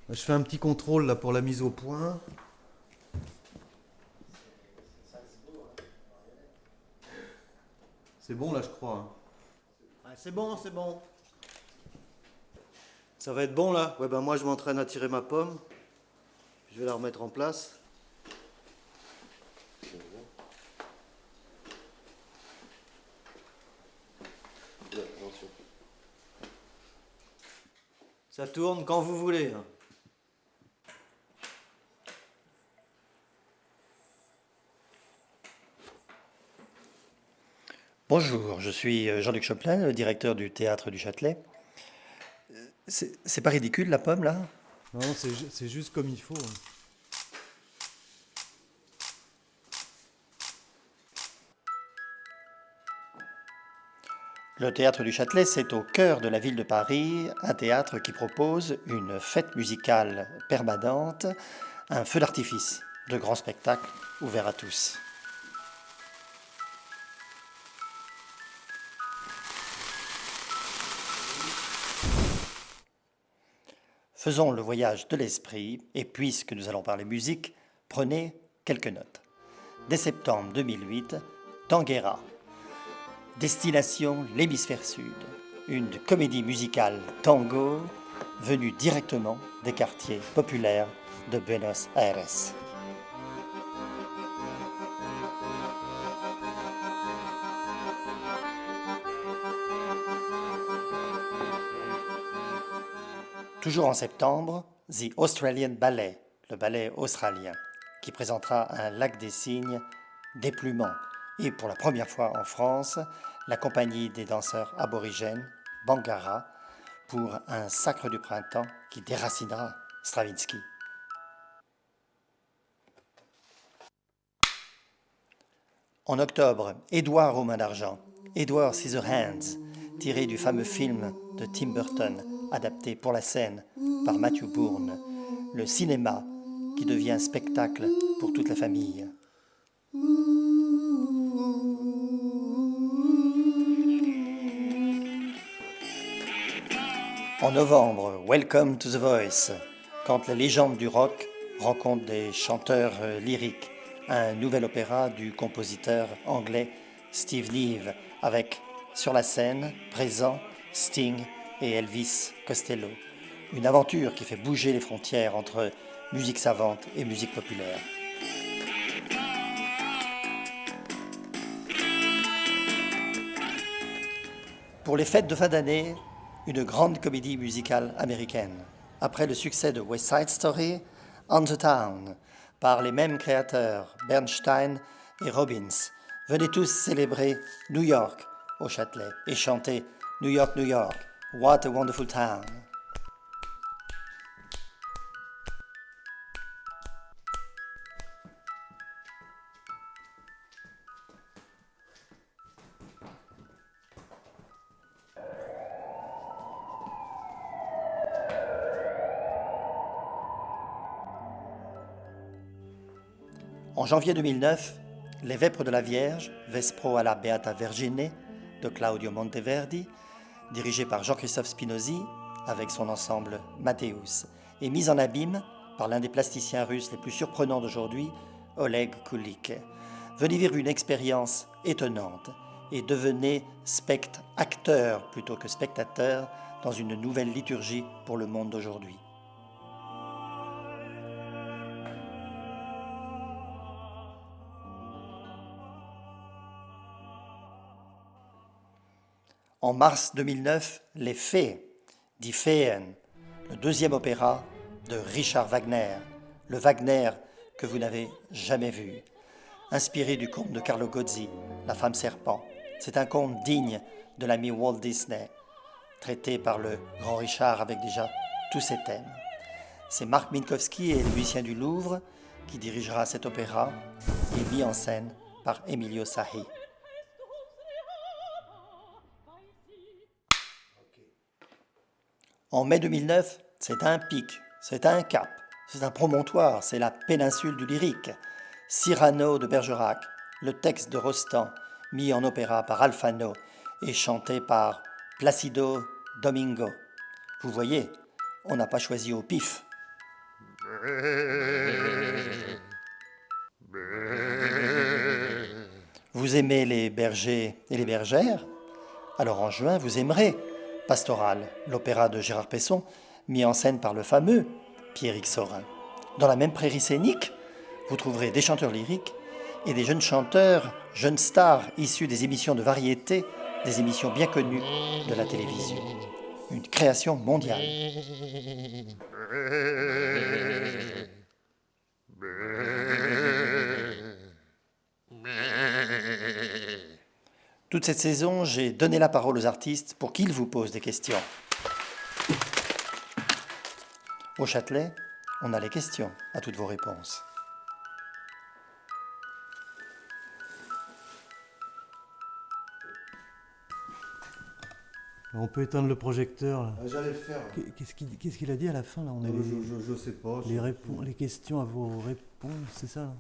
Je fais un petit contrôle là pour la mise au point. C'est bon là, je crois, hein. Ouais, c'est bon, c'est bon. Ça va être bon là? Ouais, ben moi je m'entraîne à tirer ma pomme. Je vais la remettre en place. Ça tourne quand vous voulez, hein. Bonjour, je suis Jean-Luc Choplin, le directeur du théâtre du Châtelet. C'est pas ridicule la pomme là? Non, c'est juste comme il faut, hein. Le théâtre du Châtelet, c'est au cœur de la ville de Paris, un théâtre qui propose une fête musicale permanente, un feu d'artifice, de grands spectacles ouverts à tous. Faisons le voyage de l'esprit et puisque nous allons parler musique, prenez quelques notes. Dès septembre 2008, Tanguera, destination l'hémisphère sud, une comédie musicale tango venue directement des quartiers populaires de Buenos Aires. Toujours en septembre, The Australian Ballet, le ballet australien, qui présentera un lac des cygnes déplumant. Et pour la première fois en France, la compagnie des danseurs aborigènes, Bangara, pour un sacre du printemps qui déracinera Stravinsky. En octobre, Édouard aux mains d'argent, Edward Scissorhands, tiré du fameux film de Tim Burton, adapté pour la scène par Matthew Bourne, le cinéma qui devient spectacle pour toute la famille. En novembre, Welcome to the Voice, quand la légende du rock rencontre des chanteurs lyriques, un nouvel opéra du compositeur anglais Steve Leave, avec sur la scène présent Sting et Elvis Costello. Une aventure qui fait bouger les frontières entre musique savante et musique populaire. Pour les fêtes de fin d'année, une grande comédie musicale américaine. Après le succès de West Side Story, On the Town, par les mêmes créateurs, Bernstein et Robbins. Venez tous célébrer New York au Châtelet et chanter New York, New York, what a wonderful town. En janvier 2009, Les Vêpres de la Vierge, Vespro alla Beata Vergine, de Claudio Monteverdi, dirigé par Jean-Christophe Spinozzi, avec son ensemble Mathéus, et mise en abîme par l'un des plasticiens russes les plus surprenants d'aujourd'hui, Oleg Kulik. Venez vivre une expérience étonnante et devenez acteur plutôt que spectateur dans une nouvelle liturgie pour le monde d'aujourd'hui. En mars 2009, Les Fées, Die Feen, le deuxième opéra de Richard Wagner, le Wagner que vous n'avez jamais vu. Inspiré du conte de Carlo Gozzi, La femme serpent. C'est un conte digne de l'ami Walt Disney, traité par le grand Richard avec déjà tous ses thèmes. C'est Marc Minkowski et le musicien du Louvre qui dirigera cet opéra et mis en scène par Emilio Sahi. En mai 2009, c'est un pic, c'est un cap, c'est un promontoire, c'est la péninsule du lyrique. Cyrano de Bergerac, le texte de Rostand, mis en opéra par Alfano et chanté par Placido Domingo. Vous voyez, on n'a pas choisi au pif. Vous aimez les bergers et les bergères? Alors en juin, vous aimerez Pastoral, l'opéra de Gérard Pesson, mis en scène par le fameux Pierrick Saurin. Dans la même prairie scénique, vous trouverez des chanteurs lyriques et des jeunes chanteurs, jeunes stars issus des émissions de variété, des émissions bien connues de la télévision. Une création mondiale. Toute cette saison, j'ai donné la parole aux artistes pour qu'ils vous posent des questions. Au Châtelet, on a les questions à toutes vos réponses. On peut éteindre le projecteur là. J'allais le faire. Qu'est-ce qu'il a dit à la fin là? On a Je sais pas. les questions à vos réponses, c'est ça là?